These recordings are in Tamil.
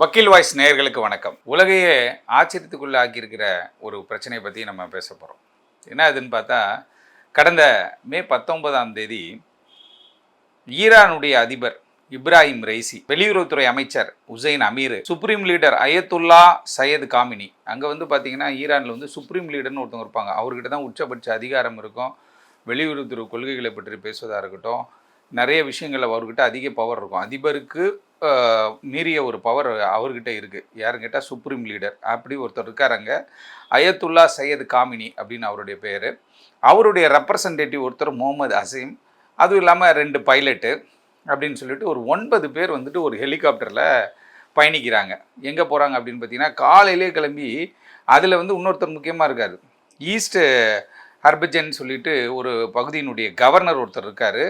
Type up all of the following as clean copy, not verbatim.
வக்கீல் வாய்ஸ் நேயர்களுக்கு வணக்கம். உலகையே ஆச்சரியத்துக்குள்ள ஆக்கியிருக்கிற ஒரு பிரச்சனையை பற்றி நம்ம பேச போகிறோம். என்ன அதுன்னு பார்த்தா, கடந்த மே 19ஆம் தேதி ஈரானுடைய அதிபர் இப்ராஹிம் ரைசி, வெளியுறவுத்துறை அமைச்சர் Hussein Amir, supreme leader Ayatollah Sayyid Khamenei, அங்கே வந்து பார்த்தீங்கன்னா ஈரானில் வந்து சுப்ரீம் லீடர்னு ஒருத்தவங்க இருப்பாங்க. அவர்கிட்ட தான் உச்சபட்ச அதிகாரம் இருக்கும். வெளியுறவுத்துறை கொள்கைகளை பற்றி பேசுவதாக இருக்கட்டும், நிறைய விஷயங்கள் அவர்கிட்ட அதிக பவர் இருக்கும். அதிபருக்கு மீறிய ஒரு பவர் அவர்கிட்ட இருக்குது. யாருன்னு கேட்டால் சுப்ரீம் லீடர் அப்படி ஒருத்தர் இருக்கார் அங்கே. அயத்துல்லா சையத் காமினி அப்படின்னு அவருடைய பேர். அவருடைய ரெப்ரசன்டேட்டிவ் ஒருத்தர் முகமது அசீம், அதுவும் இல்லாமல் 2 பைலட்டு அப்படின்னு சொல்லிட்டு ஒரு 9 பேர் வந்துட்டு ஒரு ஹெலிகாப்டரில் பயணிக்கிறாங்க. எங்கே போகிறாங்க அப்படின்னு பார்த்தீங்கன்னா, காலையிலே கிளம்பி அதில் வந்து இன்னொருத்தர் முக்கியமாக இருக்கார். ஈஸ்ட் ஹர்பஜன் சொல்லிட்டு ஒரு பகுதியினுடைய கவர்னர் ஒருத்தர் இருக்கார்.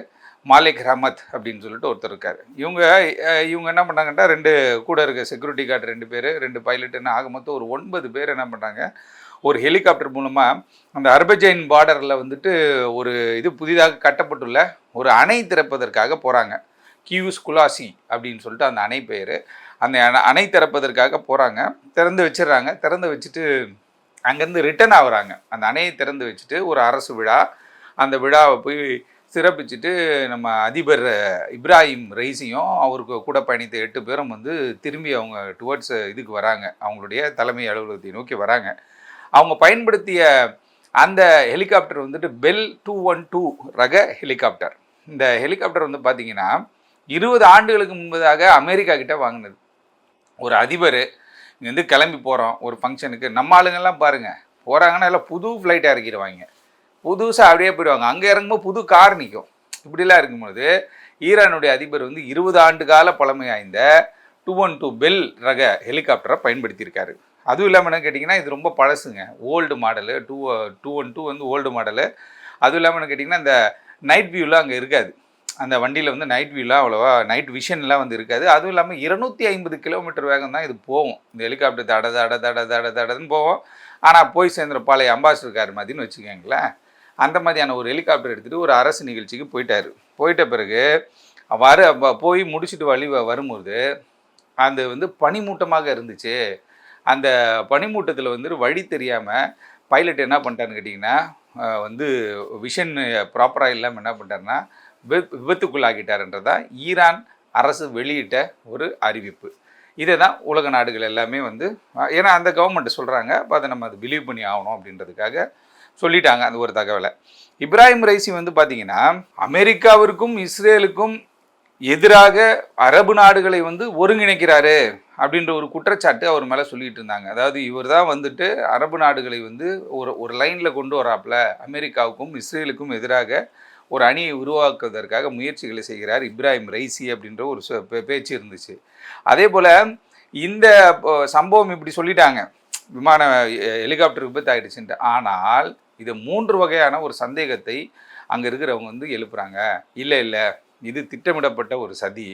மாலிக் ரஹமத் அப்படின்னு சொல்லிட்டு ஒருத்தர் இருக்கார். இவங்க என்ன பண்ணாங்கன்னா, 2 கூட இருக்க செக்யூரிட்டி கார்டு 2 பேர், 2 பைலட்டுன்னு ஆக மொத்தம் ஒரு 9 பேர் என்ன பண்ணுறாங்க, ஒரு ஹெலிகாப்டர் மூலமாக அந்த அர்பஜைன் பார்டரில் வந்துட்டு ஒரு இது புதிதாக கட்டப்பட்டுள்ள ஒரு அணை திறப்பதற்காக போகிறாங்க. கியூஸ் குலாசி அப்படின்னு சொல்லிட்டு அந்த அணை பெயர். அந்த அணை திறப்பதற்காக போகிறாங்க. திறந்து வச்சிடுறாங்க. திறந்து வச்சுட்டு அங்கேருந்து ரிட்டர்ன் ஆகுறாங்க. அந்த அணையை திறந்து வச்சுட்டு ஒரு அரசு விழா, அந்த விழாவை போய் சிறப்பிச்சுட்டு நம்ம அதிபர் இப்ராஹிம் ரைசியும் அவருக்கு கூட பயணித்த 8 பேரும் வந்து திரும்பி அவங்க டுவர்ட்ஸ் இதுக்கு வராங்க. அவங்களுடைய தலைமை அலுவலகத்தை நோக்கி வராங்க. அவங்க பயன்படுத்திய அந்த ஹெலிகாப்டர் வந்துட்டு பெல் 212 ரக ஹெலிகாப்டர். இந்த ஹெலிகாப்டர் வந்து பார்த்தீங்கன்னா 20 ஆண்டுகளுக்கு முன்பதாக அமெரிக்கா கிட்ட வாங்கினது. ஒரு அதிபர் இங்கேருந்து கிளம்பி போகிறோம் ஒரு ஃபங்க்ஷனுக்கு, நம்ம ஆளுங்கள்லாம் பாருங்கள் போகிறாங்கன்னா எல்லாம் புது ஃப்ளைட்டாக இறக்கிடுவாங்க, புதுசாக அப்படியே போயிடுவாங்க. அங்கே இறங்கும்போது புது கார் நிற்கும். இப்படிலாம் இருக்கும்பொழுது ஈரானுடைய அதிபர் வந்து 20 ஆண்டு கால பழமை வாய்ந்த 212 பெல் ரக ஹெலிகாப்டரை பயன்படுத்தியிருக்காரு. அதுவும் இல்லாமல் என்ன கேட்டிங்கன்னா, இது ரொம்ப பழசுங்க, ஓல்டு மாடலு. 212 வந்து ஓல்டு மாடலு. அதுவும் இல்லாமல் என்ன கேட்டிங்கன்னா, இந்த நைட் வியூலாம் அங்கே இருக்காது. அந்த வண்டியில் வந்து நைட் வியூலாம் அவ்வளோவா நைட் விஷன்லாம் வந்து இருக்காது. அதுவும் இல்லாமல் 250 கிலோமீட்டர் வேகம் தான் இது போகும். இந்த ஹெலிகாப்டர் தடன்னு போவோம். ஆனால் போய் சேர்ந்துற பாளைய அம்பாசிடர் கார் மாதிரின்னு வச்சுக்கோங்களேன். அந்த மாதிரியான ஒரு ஹெலிகாப்டர் எடுத்துகிட்டு ஒரு அரசு நிகழ்ச்சிக்கு போயிட்டார். போயிட்ட பிறகு போய் முடிச்சுட்டு வரும்போது அது வந்து பனிமூட்டமாக இருந்துச்சு. அந்த பனிமூட்டத்தில் வந்து வழி தெரியாமல் பைலட் என்ன பண்ணிட்டாருன்னு கேட்டிங்கன்னா, வந்து விஷன் ப்ராப்பராக இல்லாமல் என்ன பண்ணிட்டாருன்னா விபத்துக்குள்ளாக்கிட்டாருன்றதான் ஈரான் அரசு வெளியிட்ட ஒரு அறிவிப்பு. இதை தான் உலக நாடுகள் எல்லாமே வந்து, ஏன்னா அந்த கவர்மெண்ட் சொல்கிறாங்க, அப்போ அதை நம்ம அதை பிலீவ் பண்ணி ஆகணும் அப்படின்றதுக்காக சொல்லிட்டாங்க அந்த ஒரு தகவலை. இப்ராஹிம் ரைசி வந்து பார்த்தீங்கன்னா, அமெரிக்காவிற்கும் இஸ்ரேலுக்கும் எதிராக அரபு நாடுகளை வந்து ஒருங்கிணைக்கிறாரு அப்படின்ற ஒரு குற்றச்சாட்டு அவர் மேலே சொல்லிட்டு இருந்தாங்க. அதாவது இவர் தான் வந்துட்டு அரபு நாடுகளை வந்து ஒரு லைனில் கொண்டு வராப்புல, அமெரிக்காவுக்கும் இஸ்ரேலுக்கும் எதிராக ஒரு அணியை உருவாக்குவதற்காக முயற்சிகளை செய்கிறார் இப்ராஹிம் ரைசி அப்படின்ற ஒரு பேச்சு இருந்துச்சு. அதே போல் இந்த சம்பவம் இப்படி சொல்லிட்டாங்க, விமான ஹெலிகாப்டர் விபத்து ஆகிடுச்சுன்ட்டு. ஆனால் இது 3 வகையான ஒரு சந்தேகத்தை அங்கே இருக்கிறவங்க வந்து எழுப்புறாங்க. இல்லை இது திட்டமிடப்பட்ட ஒரு சதி.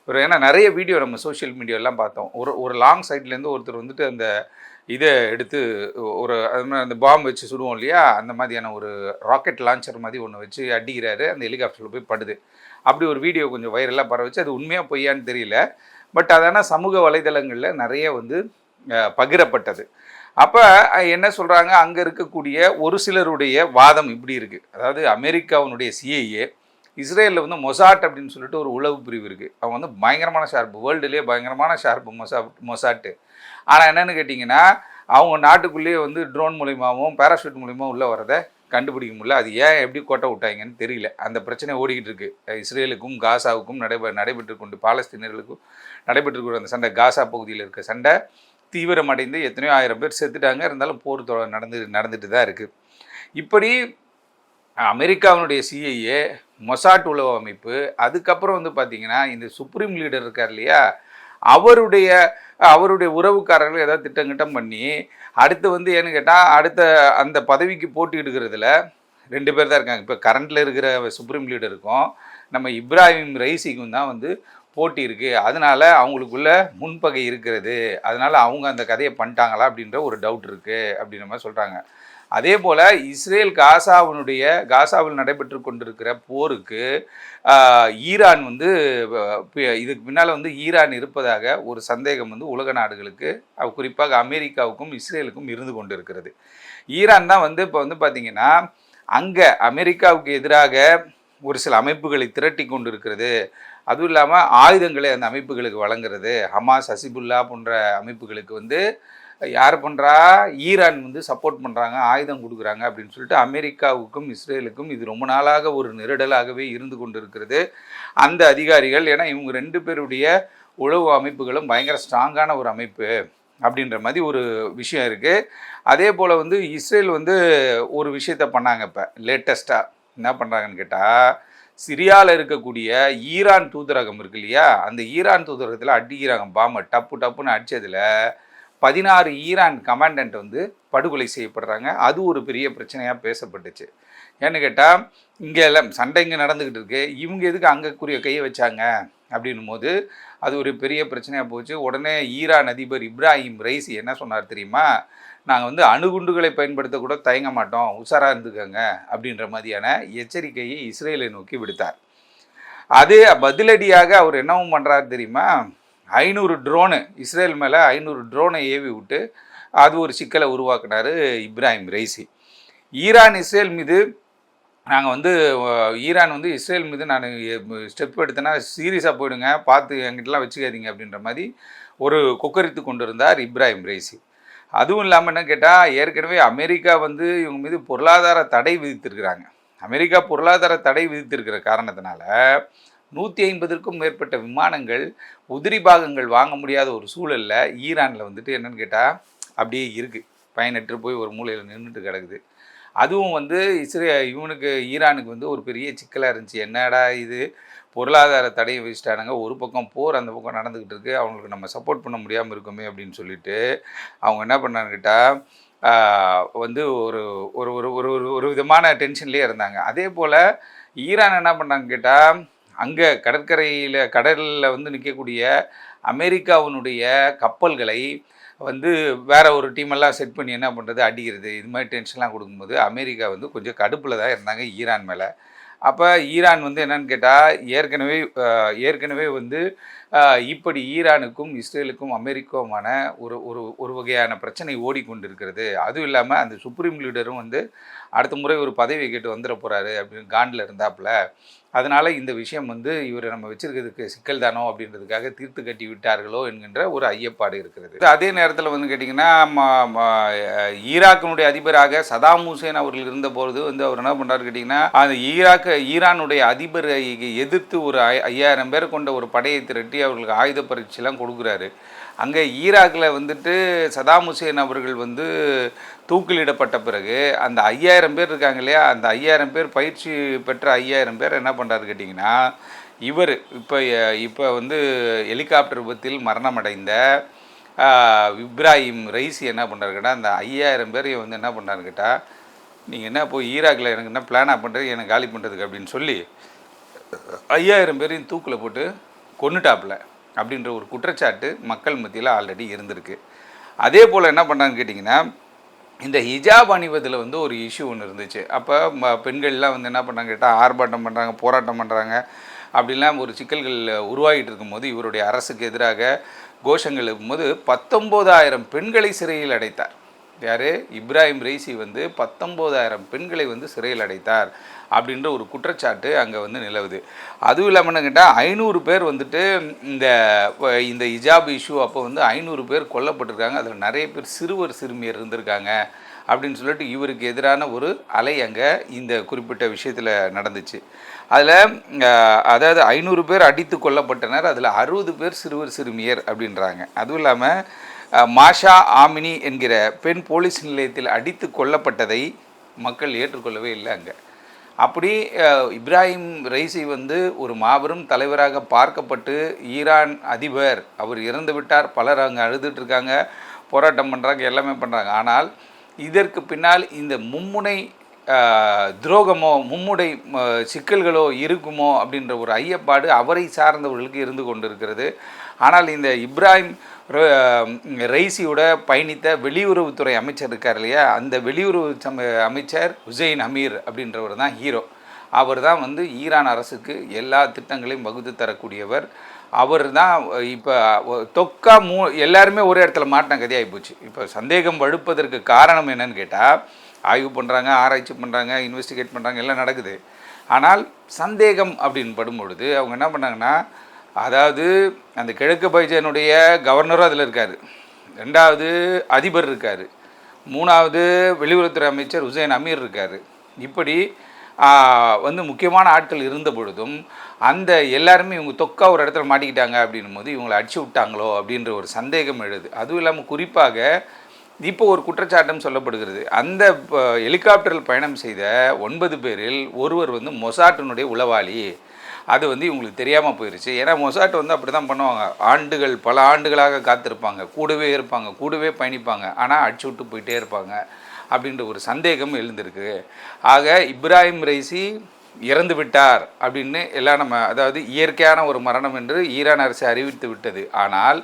ஏன்னா நிறைய வீடியோ நம்ம சோஷியல் மீடியாலாம் பார்த்தோம். ஒரு லாங் சைட்லேருந்து ஒருத்தர் வந்துட்டு அந்த இதை எடுத்து ஒரு அந்த பாம்பு வச்சு சுடுவோம் இல்லையா, அந்த மாதிரியான ஒரு ராக்கெட் லான்ச்சர் மாதிரி ஒன்று வச்சு அடிக்கிறாரு. அந்த ஹெலிகாப்டரில் போய் படுது. அப்படி ஒரு வீடியோ கொஞ்சம் வைரலாக பரவச்சு. அது உண்மையாக பொய்யான்னு தெரியல. பட் அதனால் சமூக வலைதளங்களில் நிறைய வந்து பகிரப்பட்டது. அப்போ என்ன சொல்கிறாங்க, அங்கே இருக்கக்கூடிய ஒரு சிலருடைய வாதம் இப்படி இருக்குது. அதாவது அமெரிக்காவினுடைய சிஐஏ, இஸ்ரேலில் வந்து மொசாட் அப்படின்னு சொல்லிட்டு ஒரு உளவு பிரிவு இருக்குது. அவங்க வந்து பயங்கரமான ஷார்ப்பு, வேர்ல்டுலேயே பயங்கரமான ஷார்ப்பு மொசாட்டு. ஆனால் என்னென்னு கேட்டிங்கன்னா, அவங்க நாட்டுக்குள்ளேயே வந்து ட்ரோன் மூலிமாவும் பேராஷூட் மூலிமாவும் உள்ளே வரதை கண்டுபிடிக்க முடியல. அது ஏன் எப்படி கோட்டை விட்டாங்கன்னு தெரியல. அந்த பிரச்சனை ஓடிக்கிட்டு இருக்குது. இஸ்ரேலுக்கும் காசாவுக்கும் நடைபெற்று கொண்டு பாலஸ்தீனர்களுக்கும் நடைபெற்று அந்த சண்டை, காசா பகுதியில் இருக்க சண்டை தீவிரமடைந்து எத்தனையோ ஆயிரம் பேர் செத்துட்டாங்க. இருந்தாலும் போர் நடந்துட்டு தான் இருக்குது. இப்படி அமெரிக்காவினுடைய சிஐஏ, மொசாட் உளவு அமைப்பு, அதுக்கப்புறம் வந்து பார்த்திங்கன்னா இந்த சுப்ரீம் லீடர் இருக்கார் இல்லையா, அவருடைய உறவுக்காரர்கள் ஏதாவது திட்டம் பண்ணி அடுத்து வந்து ஏன்னு கேட்டால், அடுத்த அந்த பதவிக்கு போட்டியிடுகிறதுல 2 பேர் தான் இருக்காங்க. இப்போ கரண்டில் இருக்கிற சுப்ரீம் லீடருக்கும் நம்ம இப்ராஹிம் ரைசிக்கும் தான் வந்து போட்டி இருக்குது. அதனால் அவங்களுக்குள்ள முன்பகை இருக்கிறது. அதனால் அவங்க அந்த கதையை பண்ணிட்டாங்களா அப்படின்ற ஒரு டவுட் இருக்குது அப்படின்ற மாதிரி சொல்கிறாங்க. அதே போல் இஸ்ரேல் காசாவில் நடைபெற்று கொண்டிருக்கிற போருக்கு ஈரான் வந்து இதுக்கு பின்னால் வந்து ஈரான் இருப்பதாக ஒரு சந்தேகம் வந்து உலக நாடுகளுக்கு குறிப்பாக அமெரிக்காவுக்கும் இஸ்ரேலுக்கும் இருந்து கொண்டு இருக்கிறது. ஈரான் தான் வந்து இப்போ வந்து பார்த்திங்கன்னா அங்கே அமெரிக்காவுக்கு எதிராக ஒரு சில அமைப்புகளை திரட்டி கொண்டு இருக்கிறது. அதுவும் இல்லாமல் ஆயுதங்களை அந்த அமைப்புகளுக்கு வழங்குறது. ஹமாஸ், ஹசிபுல்லா போன்ற அமைப்புகளுக்கு வந்து யார் பண்ணுறா, ஈரான் வந்து சப்போர்ட் பண்ணுறாங்க, ஆயுதம் கொடுக்குறாங்க அப்படின்னு சொல்லிட்டு அமெரிக்காவுக்கும் இஸ்ரேலுக்கும் இது ரொம்ப நாளாக ஒரு நெருடலாகவே இருந்து கொண்டு இருக்கிறது. அந்த அதிகாரிகள், ஏன்னா இவங்க 2 பேருடைய உளவு அமைப்புகளும் பயங்கர ஸ்ட்ராங்கான ஒரு அமைப்பு அப்படின்ற மாதிரி ஒரு விஷயம் இருக்குது. அதே போல் வந்து இஸ்ரேல் வந்து ஒரு விஷயத்த பண்ணாங்க. இப்போ லேட்டஸ்ட்டாக என்ன பண்ணுறாங்கன்னு கேட்டால், சிரியாவில் இருக்கக்கூடிய ஈரான் தூதரகம் இருக்கு இல்லையா, அந்த ஈரான் தூதரகத்தில் அடிக்கிறாங்க பாம்பை. டப்புன்னு அடித்ததில் 16 ஈரான் கமாண்டன்ட் வந்து படுகொலை செய்யப்படுறாங்க. அது ஒரு பெரிய பிரச்சனையாக பேசப்பட்டுச்சு. ஏன்னு கேட்டால், இங்கே எல்லாம் சண்டை இங்கே நடந்துக்கிட்டு இருக்கு, இவங்க எதுக்கு அங்கேக்குரிய கையை வச்சாங்க அப்படின்னும் போது அது ஒரு பெரிய பிரச்சனையாக போச்சு. உடனே ஈரான் அதிபர் இப்ராஹிம் ரைசி என்ன சொன்னார் தெரியுமா, நாங்கள் வந்து அணுகுண்டுகளை பயன்படுத்தக்கூட தயங்க மாட்டோம், உஷாராக இருந்துக்கோங்க அப்படின்ற மாதிரியான எச்சரிக்கையை இஸ்ரேலை நோக்கி விடுத்தார். அது பதிலடியாக அவர் என்னவும் பண்ணுறாரு தெரியுமா, 500 ட்ரோனு இஸ்ரேல் மேலே 500 ட்ரோனை ஏவி விட்டு அது ஒரு சிக்கலை உருவாக்குனார் இப்ராஹிம் ரைசி. ஈரான் வந்து இஸ்ரேல் மீது நான் ஸ்டெப் எடுத்தேன்னா சீரியஸாக போயிடுங்க, பார்த்து என்கிட்டலாம் வச்சுக்காதீங்க அப்படின்ற மாதிரி ஒரு கொக்கரித்து கொண்டு இருந்தார் இப்ராஹிம் ரைசி. அதுவும் இல்லாமல் என்ன கேட்டால், ஏற்கனவே அமெரிக்கா வந்து இவங்க மீது பொருளாதார தடை விதித்திருக்கிறாங்க. அமெரிக்கா பொருளாதார தடை விதித்திருக்கிற காரணத்தினால 150க்கும் மேற்பட்ட விமானங்கள், உதிரி பாகங்கள் வாங்க முடியாத ஒரு சூழலில் ஈரானில் வந்துட்டு என்னென்னு கேட்டால் அப்படியே இருக்குது, பயனற்று போய் ஒரு மூலையில் நின்றுட்டு கிடக்குது. அதுவும் வந்து ஈரானுக்கு வந்து ஒரு பெரிய சிக்கலாக இருந்துச்சு. என்னடா இது, பொருளாதார தடையை வச்சுட்டானுங்க, ஒரு பக்கம் போர் அந்த பக்கம் நடந்துக்கிட்டு இருக்குது, அவங்களுக்கு நம்ம சப்போர்ட் பண்ண முடியாமல் இருக்குமே அப்படின்னு சொல்லிட்டு அவங்க என்ன பண்ணான்னு கேட்டால் வந்து ஒரு ஒரு ஒரு ஒரு விதமான டென்ஷன்லேயே இருந்தாங்க. அதே போல் ஈரான் என்ன பண்ணாங்க கேட்டால், அங்கே கடலில் வந்து நிற்கக்கூடிய அமெரிக்காவினுடைய கப்பல்களை வந்து வேறு ஒரு டீமெல்லாம் செட் பண்ணி என்ன பண்ணுறது, அடிக்கிறது, இது மாதிரி டென்ஷன்லாம் கொடுக்கும்போது அமெரிக்கா வந்து கொஞ்சம் கடுப்பில் தான் இருந்தாங்க ஈரான் மேலே. அப்போ ஈரான் வந்து என்னன்னு கேட்டால், ஏற்கனவே வந்து இப்படி ஈரானுக்கும் இஸ்ரேலுக்கும் அமெரிக்காவுமான ஒரு ஒரு ஒரு வகையான பிரச்சனை ஓடிக்கொண்டிருக்கிறது. அதுவும் இல்லாமல் அந்த சுப்ரீம் லீடரும் வந்து அடுத்த முறை ஒரு பதவி கேட்டு வந்துட போகிறாரு அப்படின்னு காண்டில் இருந்தாப்புல. அதனால் இந்த விஷயம் வந்து இவர் நம்ம வச்சிருக்கிறதுக்கு சிக்கல் தானோ அப்படின்றதுக்காக தீர்த்து கட்டி விட்டார்களோ என்கின்ற ஒரு ஐயப்பாடு இருக்கிறது. அதே நேரத்தில் வந்து கேட்டிங்கன்னா, ஈராக்கினுடைய அதிபராக சதாம் ஹுசேன் அவர்கள் இருந்தபோது வந்து அவர் என்ன பண்ணுறாரு கேட்டிங்கன்னா, அந்த ஈரானுடைய அதிபரை எதிர்த்து ஒரு 5000 பேர் கொண்ட ஒரு படையை திரட்டி அவர்களுக்கு ஆயுத பரீட்சைலாம் கொடுக்குறாரு. அங்கே ஈராக்கில் வந்துட்டு சதாம் ஹுசேன் அவர்கள் வந்து தூக்கிலிடப்பட்ட பிறகு அந்த 5000 பேர் இருக்காங்க இல்லையா, அந்த 5000 பேர் பயிற்சி பெற்ற 5000 பேர் என்ன பண்ணுறாரு கேட்டிங்கன்னா, இவர் இப்போ வந்து ஹெலிகாப்டர் விபத்தில் மரணமடைந்த இப்ராஹிம் ரைசி என்ன பண்ணுறாரு கேட்டால், அந்த 5000 பேரையும் வந்து என்ன பண்ணுறாரு கேட்டால், நீங்கள் என்ன போய் ஈராக்கில் எனக்கு என்ன பிளானாக பண்ணுறது, எனக்கு காலி பண்ணுறதுக்கு அப்படின்னு சொல்லி 5000 பேரையும் தூக்கில் போட்டு கொன்னுட்டாப்புல அப்படின்ற ஒரு குற்றச்சாட்டு மக்கள் மத்தியில் ஆல்ரெடி இருந்திருக்கு. அதே போல் என்ன பண்ணுறாங்கன்னு கேட்டிங்கன்னா, இந்த ஹிஜாப் அணிவதில் வந்து ஒரு இஷ்யூ ஒன்று இருந்துச்சு. அப்போ பெண்கள்லாம் வந்து என்ன பண்ணாங்க கேட்டால், ஆர்ப்பாட்டம் பண்ணுறாங்க, போராட்டம் பண்ணுறாங்க, அப்படிலாம் ஒரு சிக்கல்கள் உருவாகிட்டு இருக்கும்போது இவருடைய அரசுக்கு எதிராக கோஷங்கள் இருக்கும்போது 19000 பெண்களை சிறையில் அடைத்தார். யார், இப்ராஹிம் ரைசி வந்து 19000 பெண்களை வந்து சிறையில் அடைத்தார் அப்படின்ற ஒரு குற்றச்சாட்டு அங்கே வந்து நிலவுது. அதுவும் இல்லாமல் என்ன கேட்டால், 500 பேர் வந்துட்டு இந்த ஹிஜாப் இஷ்யூ அப்போ வந்து 500 பேர் கொல்லப்பட்டிருக்காங்க. அதில் நிறைய பேர் சிறுமியர் இருந்திருக்காங்க அப்படின்னு சொல்லிட்டு இவருக்கு எதிரான ஒரு அலை அங்கே இந்த குறிப்பிட்ட விஷயத்தில் நடந்துச்சு. அதாவது 500 பேர் அடித்து கொல்லப்பட்டனர், அதில் 60 பேர் சிறுமியர் அப்படின்றாங்க. அதுவும் இல்லாமல் மாஷா ஆமினி என்கிற பெண் போலீஸ் நிலையத்தில் அடித்து கொல்லப்பட்டதை மக்கள் ஏற்றுக்கொள்ளவே இல்லை. அங்கே அப்படி இப்ராஹிம் ரைசி வந்து ஒரு மாபெரும் தலைவராக பார்க்கப்பட்டு ஈரான் அதிபர் அவர் இறந்து விட்டார், பலர் அங்கே அழுதுட்டுருக்காங்க, போராட்டம் பண்ணுறாங்க, எல்லாமே பண்ணுறாங்க. ஆனால் இதற்கு பின்னால் இந்த மும்முனை துரோகமோ மும்முனை சிக்கல்களோ இருக்குமோ அப்படின்ற ஒரு ஐயப்பாடு அவரை சார்ந்தவர்களுக்கு இருந்து கொண்டு இருக்கிறது. ஆனால் இந்த இப்ராஹிம் ரைசியோட பயணித்த வெளியுறவுத்துறை அமைச்சர் இருக்கார் இல்லையா, அந்த வெளியுறவு அமைச்சர் ஹுசைன் அமீர் அப்படின்றவர் தான் ஹீரோ. அவர் தான் வந்து ஈரான் அரசுக்கு எல்லா திட்டங்களையும் வகுத்து தரக்கூடியவர். அவர் தான் இப்போ தொக்கா எல்லாருமே ஒரே இடத்துல மாட்டின கதையாகி போச்சு. இப்போ சந்தேகம் வழுப்பதற்கு காரணம் என்னன்னு கேட்டால், ஆய்வு பண்ணுறாங்க, ஆராய்ச்சி பண்ணுறாங்க, இன்வெஸ்டிகேட் பண்ணுறாங்க, எல்லாம் நடக்குது. ஆனால் சந்தேகம் அப்படின்னு படும்பொழுது அவங்க என்ன பண்ணாங்கன்னா, அதாவது அந்த கிழக்கு பைஜனுடைய கவர்னரும் அதில் இருக்கார், 2வது அதிபர் இருக்கார், 3வது வெளியுறவுத்துறை அமைச்சர் ஹுசைன் அமீர் இருக்கார். இப்படி வந்து முக்கியமான ஆட்கள் இருந்த பொழுதும் அந்த எல்லாருமே இவங்க தொக்கா ஒரு இடத்துல மாட்டிக்கிட்டாங்க அப்படின்னும் போது இவங்களை அடிச்சு விட்டாங்களோ அப்படின்ற ஒரு சந்தேகம் எழுது. அதுவும் இல்லாமல் குறிப்பாக இப்போ ஒரு குற்றச்சாட்டம் சொல்லப்படுகிறது. அந்த ஹெலிகாப்டரில் பயணம் செய்த 9 பேரில் ஒருவர் வந்து மொசாட்டினுடைய உளவாளி. அது வந்து இவங்களுக்கு தெரியாமல் போயிடுச்சு. ஏன்னா மொசாட் வந்து அப்படி தான் பண்ணுவாங்க. பல ஆண்டுகளாக காத்திருப்பாங்க, கூடவே இருப்பாங்க, கூடவே பயணிப்பாங்க, ஆனால் அடிச்சு விட்டு போயிட்டே இருப்பாங்க அப்படின்ற ஒரு சந்தேகம் எழுந்திருக்கு. ஆக இப்ராஹிம் ரைசி இறந்து விட்டார் அப்படின்னு எல்லாம் நம்ம, அதாவது இயற்கையான ஒரு மரணம் என்று ஈரான் அரசு அறிவித்து விட்டது. ஆனால்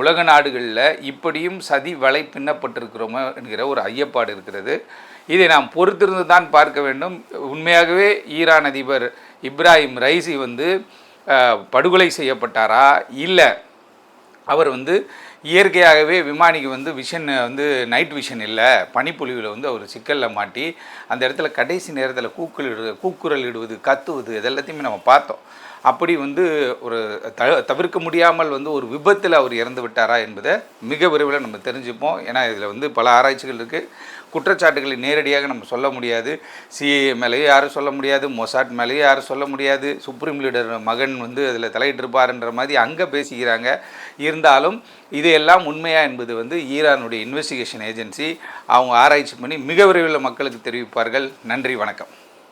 உலக நாடுகளில் இப்படியும் சதி வலை பின்னப்பட்டிருக்கிறோமோ என்கிற ஒரு ஐயப்பாடு இருக்கிறது. இதை நாம் பொறுத்திருந்து தான் பார்க்க வேண்டும். உண்மையாகவே ஈரான் அதிபர் இப்ராஹிம் ரைசி வந்து படுகொலை செய்யப்பட்டாரா, இல்லை அவர் வந்து இயற்கையாகவே விமானிக்கு வந்து வந்து நைட் விஷன் இல்லை, பனிப்பொழிவில் வந்து அவர் சிக்கலில் மாட்டி அந்த இடத்துல கடைசி நேரத்தில் கூக்குரல் இடுவது, கத்துவது, இதெல்லாத்தையுமே நம்ம பார்த்தோம். அப்படி வந்து ஒரு தவிர்க்க முடியாமல் வந்து ஒரு விபத்தில் அவர் இறந்து விட்டாரா என்பதை மிக விரைவில் நம்ம தெரிஞ்சுப்போம். ஏன்னா இதில் வந்து பல ஆராய்ச்சிகள் இருக்குது. குற்றச்சாட்டுகளை நேரடியாக நம்ம சொல்ல முடியாது. சிஏஏ மேலேயும் யாரும் சொல்ல முடியாது, மொசாட் மேலேயும் யாரும் சொல்ல முடியாது. சுப்ரீம் லீடர் மகன் வந்து அதில் தலையிட்டிருப்பாருன்ற மாதிரி அங்கே பேசிக்கிறாங்க. இருந்தாலும் இதையெல்லாம் உண்மையா என்பது வந்து ஈரானுடைய இன்வெஸ்டிகேஷன் ஏஜென்சி அவங்க ஆராய்ச்சி பண்ணி மிக விரைவில் மக்களுக்கு தெரிவிப்பார்கள். நன்றி, வணக்கம்.